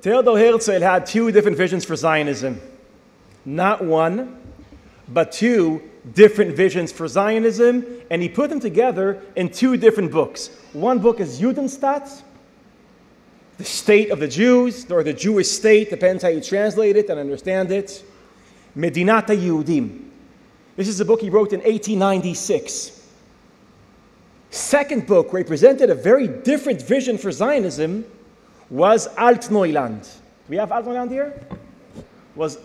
Theodor Herzl had two different visions for Zionism. Not one, but two different visions for Zionism, and he put them together in two different books. One book is Judenstaat, the state of the Jews, or the Jewish state, depends how you translate it and understand it. Medinat HaYehudim. This is a book he wrote in 1896. Second book, where he presented a very different vision for Zionism, was Altneuland. Do we have Altneuland here? Was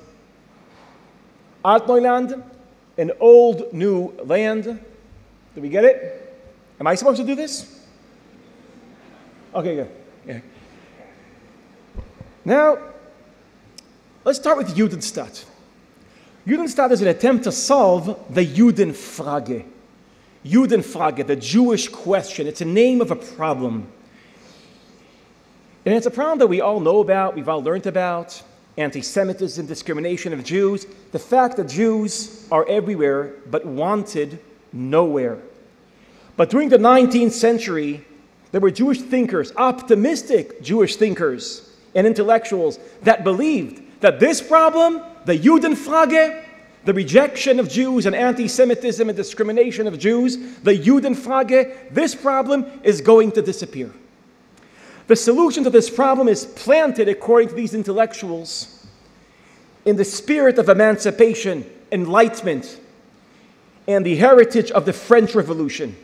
Altneuland an old new land? Did we get it? Am I supposed to do this? Okay, good. Yeah. Now, let's start with Judenstaat. Judenstaat is an attempt to solve the Judenfrage. Judenfrage, the Jewish question. It's a name of a problem. And it's a problem that we all know about, we've all learned about. Anti-Semitism, discrimination of Jews. The fact that Jews are everywhere but wanted nowhere. But during the 19th century, there were Jewish thinkers, optimistic Jewish thinkers and intellectuals that believed that this problem, the Judenfrage, the rejection of Jews and anti-Semitism and discrimination of Jews, the Judenfrage, this problem is going to disappear. The solution to this problem is planted, according to these intellectuals, in the spirit of emancipation, enlightenment, and the heritage of the French Revolution.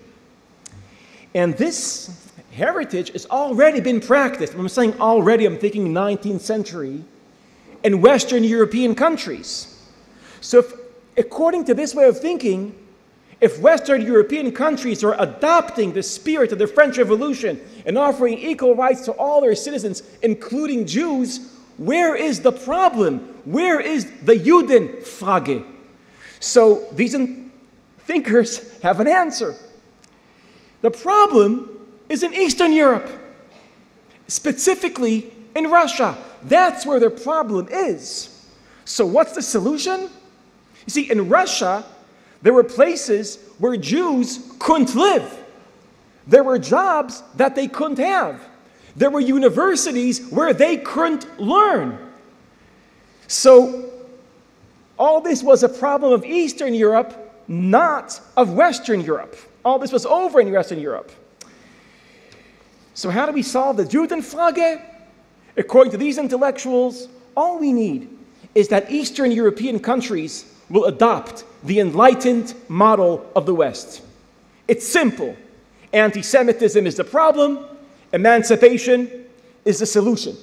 And this heritage has already been practiced. When I'm saying already, I'm thinking 19th century in Western European countries. So according to this way of thinking, if Western European countries are adopting the spirit of the French Revolution and offering equal rights to all their citizens, including Jews, where is the problem? Where is the Judenfrage? So these thinkers have an answer. The problem is in Eastern Europe, specifically in Russia. That's where the problem is. So what's the solution? You see, in Russia, there were places where Jews couldn't live. There were jobs that they couldn't have. There were universities where they couldn't learn. So all this was a problem of Eastern Europe, not of Western Europe. All this was over in Western Europe. So how do we solve the Judenfrage? According to these intellectuals, all we need is that Eastern European countries will adopt the enlightened model of the West. It's simple. Anti-Semitism is the problem. Emancipation is the solution.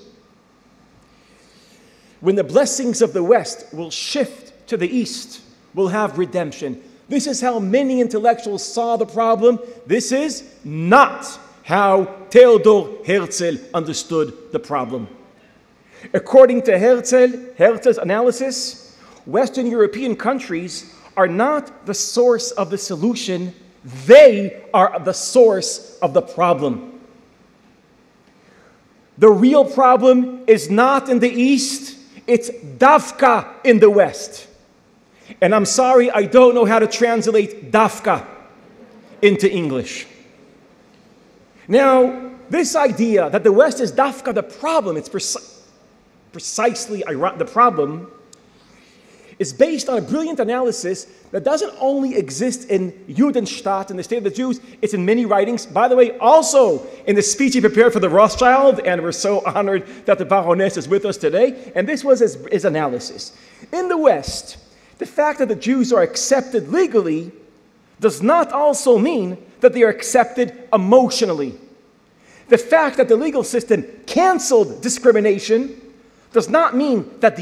When the blessings of the West will shift to the East, we'll have redemption. This is how many intellectuals saw the problem. This is not how Theodor Herzl understood the problem. According to Herzl's analysis, Western European countries are not the source of the solution. They are the source of the problem. The real problem is not in the East, it's Dafka in the West. And I'm sorry, I don't know how to translate Dafka into English. Now, this idea that the West is Dafka the problem, it's precisely the problem, is based on a brilliant analysis that doesn't only exist in Judenstaat, in the State of the Jews, it's in many writings. By the way, also in the speech he prepared for the Rothschild, and we're so honored that the Baroness is with us today, and this was his analysis. In the West, the fact that the Jews are accepted legally does not also mean that they are accepted emotionally. The fact that the legal system canceled discrimination does not mean that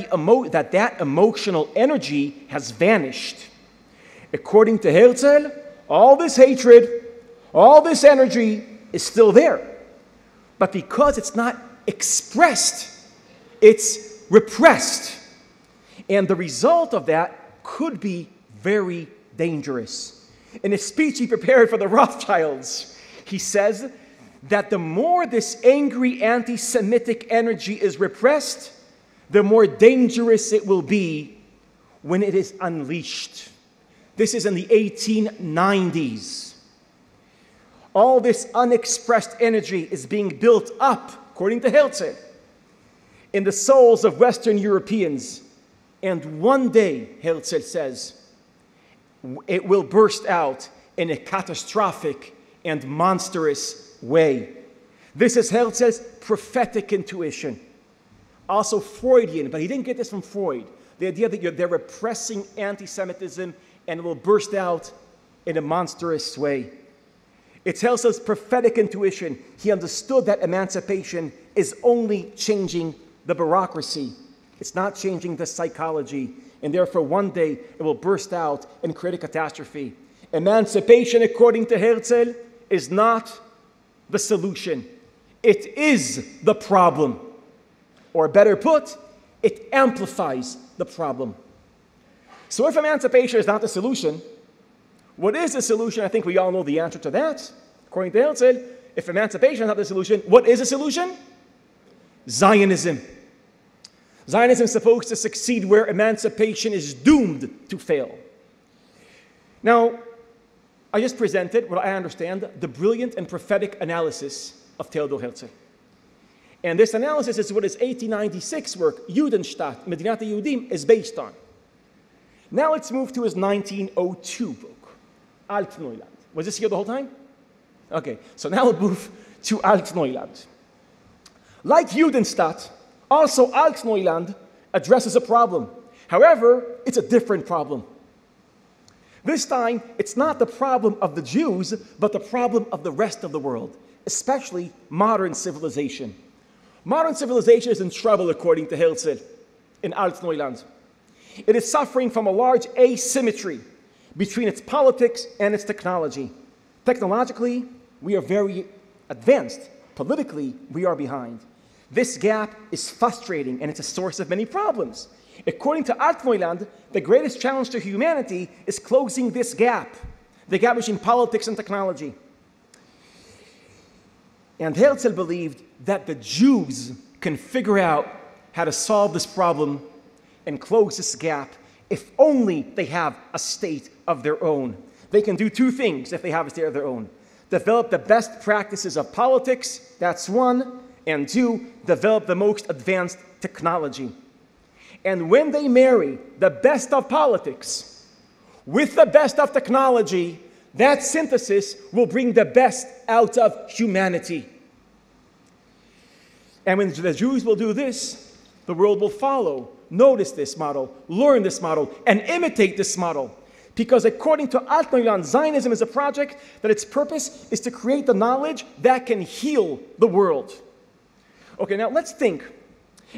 that emotional energy has vanished. According to Herzl, all this hatred, all this energy is still there. But because it's not expressed, it's repressed. And the result of that could be very dangerous. In a speech he prepared for the Rothschilds, he says that the more this angry anti-Semitic energy is repressed, the more dangerous it will be when it is unleashed. This is in the 1890s. All this unexpressed energy is being built up, according to Herzl. in the souls of Western Europeans. And one day, Herzl says, it will burst out in a catastrophic and monstrous way. This is Herzl's prophetic intuition. Also Freudian, but he didn't get this from Freud. The idea that they're repressing anti-Semitism and it will burst out in a monstrous way. It's Herzl's prophetic intuition. He understood that emancipation is only changing the bureaucracy. It's not changing the psychology. And therefore, one day, it will burst out and create a catastrophe. Emancipation, according to Herzl, is not the solution. It is the problem. Or better put, it amplifies the problem. So if emancipation is not the solution, what is the solution? I think we all know the answer to that. According to Herzl, if emancipation is not the solution, what is the solution? Zionism. Zionism is supposed to succeed where emancipation is doomed to fail. Now, I just presented what I understand, the brilliant and prophetic analysis of Theodor Herzl. And this analysis is what his 1896 work, Judenstaat, Medinat HaYehudim, is based on. Now let's move to his 1902 book, Alt Neuland. Was this here the whole time? Okay, so now we'll move to Alt Neuland. Like Judenstaat, also Alt Neuland addresses a problem. However, it's a different problem. This time, it's not the problem of the Jews, but the problem of the rest of the world, especially modern civilization. Modern civilization is in trouble, according to Herzl, in Alt Neuland. It is suffering from a large asymmetry between its politics and its technology. Technologically, we are very advanced. Politically, we are behind. This gap is frustrating, and it's a source of many problems. According to Alt Neuland, the greatest challenge to humanity is closing this gap, the gap between politics and technology. And Herzl believed that the Jews can figure out how to solve this problem and close this gap if only they have a state of their own. They can do two things if they have a state of their own. Develop the best practices of politics, that's one, and two, develop the most advanced technology. And when they marry the best of politics with the best of technology, that synthesis will bring the best out of humanity. And when the Jews will do this, the world will follow, notice this model, learn this model, and imitate this model. Because according to Alt Neuland, Zionism is a project that its purpose is to create the knowledge that can heal the world. Okay, now let's think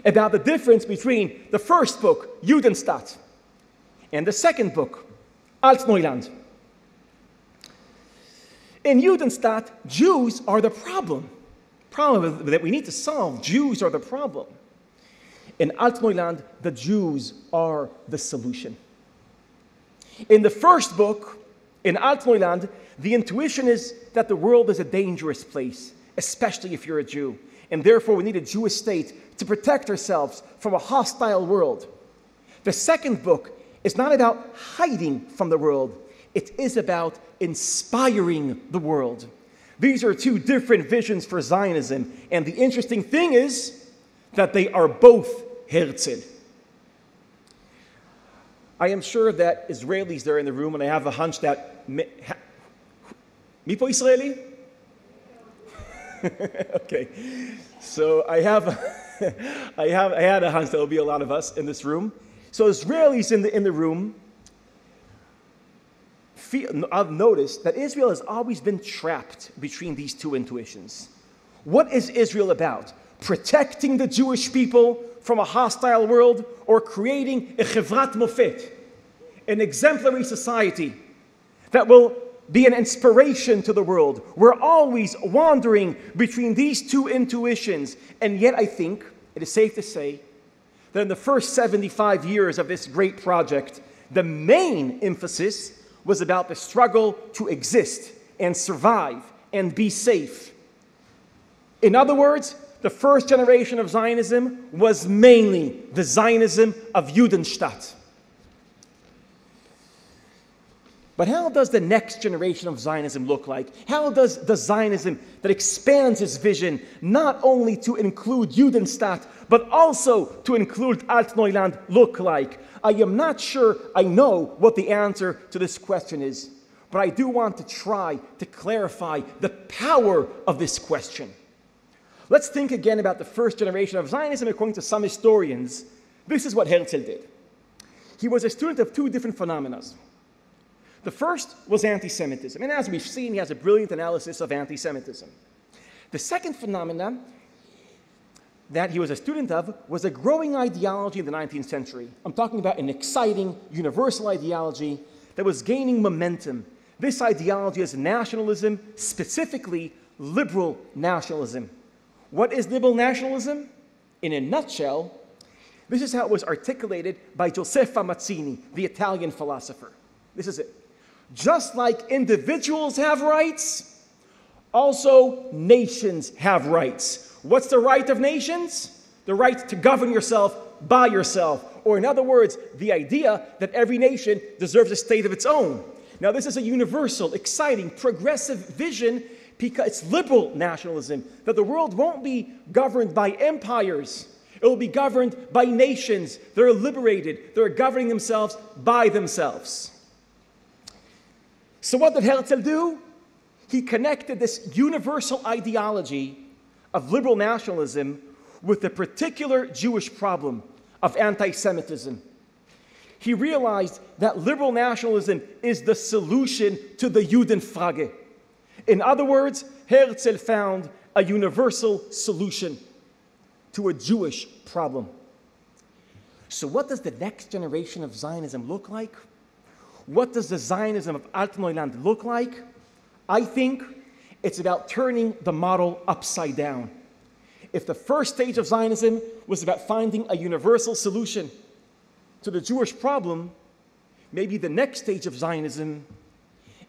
about the difference between the first book, Judenstaat, and the second book, Alt Neuland. In Judenstaat, Jews are the problem that we need to solve. Jews are the problem. In Alt Neuland, the Jews are the solution. In the first book, in Alt Neuland, the intuition is that the world is a dangerous place, especially if you're a Jew. And therefore, we need a Jewish state to protect ourselves from a hostile world. The second book is not about hiding from the world. It is about inspiring the world. These are two different visions for Zionism. And the interesting thing is that they are both Herzl. I am sure that Israelis are in the room, and I have a hunch that... Mipo Israeli? Okay. So I had a hunch there will be a lot of us in this room. So Israelis in the room, I've noticed that Israel has always been trapped between these two intuitions. What is Israel about? Protecting the Jewish people from a hostile world, or creating a chevrat mofet, an exemplary society that will be an inspiration to the world? We're always wandering between these two intuitions, and yet I think it is safe to say that in the first 75 years of this great project, the main emphasis was about the struggle to exist and survive and be safe. In other words, the first generation of Zionism was mainly the Zionism of Judenstaat. But how does the next generation of Zionism look like? How does the Zionism that expands its vision not only to include Judenstaat, but also to include Altneuland look like? I am not sure I know what the answer to this question is, but I do want to try to clarify the power of this question. Let's think again about the first generation of Zionism. According to some historians, this is what Herzl did. He was a student of two different phenomena. The first was anti-Semitism, and as we've seen, he has a brilliant analysis of anti-Semitism. The second phenomenon that he was a student of was a growing ideology in the 19th century. I'm talking about an exciting, universal ideology that was gaining momentum. This ideology is nationalism, specifically liberal nationalism. What is liberal nationalism? In a nutshell, this is how it was articulated by Giuseppe Mazzini, the Italian philosopher. This is it. Just like individuals have rights, also nations have rights. What's the right of nations? The right to govern yourself by yourself. Or in other words, the idea that every nation deserves a state of its own. Now this is a universal, exciting, progressive vision because it's liberal nationalism, that the world won't be governed by empires. It will be governed by nations that are liberated, that are governing themselves by themselves. So what did Herzl do? He connected this universal ideology of liberal nationalism with the particular Jewish problem of anti-Semitism. He realized that liberal nationalism is the solution to the Judenfrage. In other words, Herzl found a universal solution to a Jewish problem. So what does the next generation of Zionism look like? What does the Zionism of Altneuland look like? I think it's about turning the model upside down. If the first stage of Zionism was about finding a universal solution to the Jewish problem, maybe the next stage of Zionism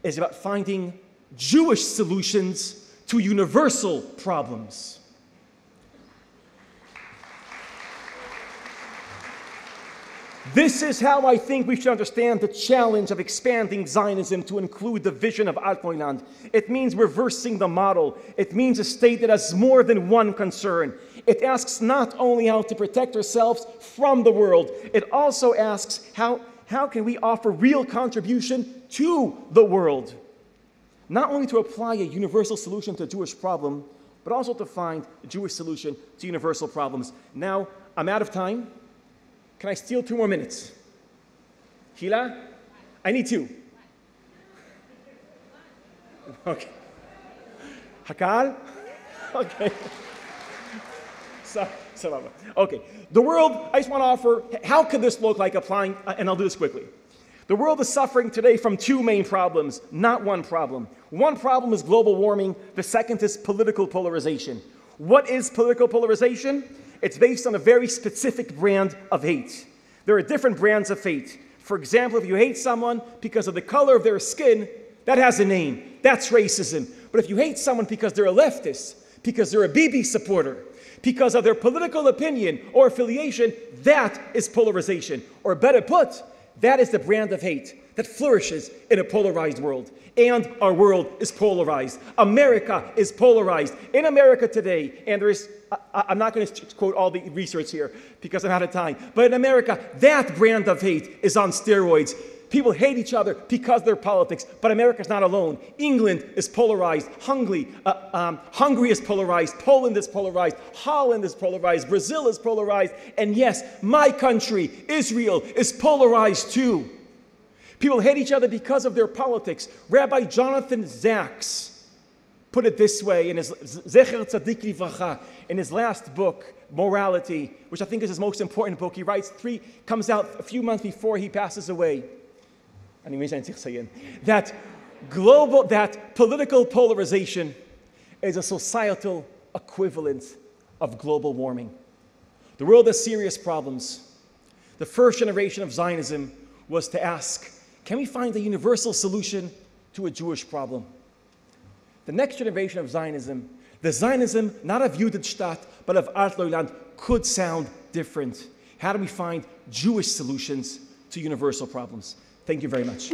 is about finding Jewish solutions to universal problems. This is how I think we should understand the challenge of expanding Zionism to include the vision of Altneuland. It means reversing the model. It means a state that has more than one concern. It asks not only how to protect ourselves from the world, it also asks how can we offer real contribution to the world. Not only to apply a universal solution to a Jewish problem, but also to find a Jewish solution to universal problems. Now, I'm out of time. Can I steal 2 more minutes? Hila? I need 2. Okay. Hakal? Okay. So, okay. The world, I just want to offer, how could this look like applying, and I'll do this quickly. The world is suffering today from 2 main problems, not one problem. One problem is global warming. The second is political polarization. What is political polarization? It's based on a very specific brand of hate. There are different brands of hate. For example, if you hate someone because of the color of their skin, that has a name. That's racism. But if you hate someone because they're a leftist, because they're a Bibi supporter, because of their political opinion or affiliation, that is polarization. Or better put, that is the brand of hate that flourishes in a polarized world. And our world is polarized. America is polarized. In America today, and there is, I'm not going to quote all the research here because I'm out of time, but in America, that brand of hate is on steroids. People hate each other because of their politics, but America's not alone. England is polarized. Hungary is polarized. Poland is polarized. Holland is polarized. Brazil is polarized. And yes, my country, Israel, is polarized too. People hate each other because of their politics. Rabbi Jonathan Sacks put it this way in his Zecher Tzadik Livracha, in his last book, Morality, which I think is his most important book. He writes comes out a few months before he passes away. That political polarization is a societal equivalent of global warming. The world has serious problems. The first generation of Zionism was to ask, can we find a universal solution to a Jewish problem? The next generation of Zionism, the Zionism not of Judenstaat, but of Altneuland, could sound different. How do we find Jewish solutions to universal problems? Thank you very much.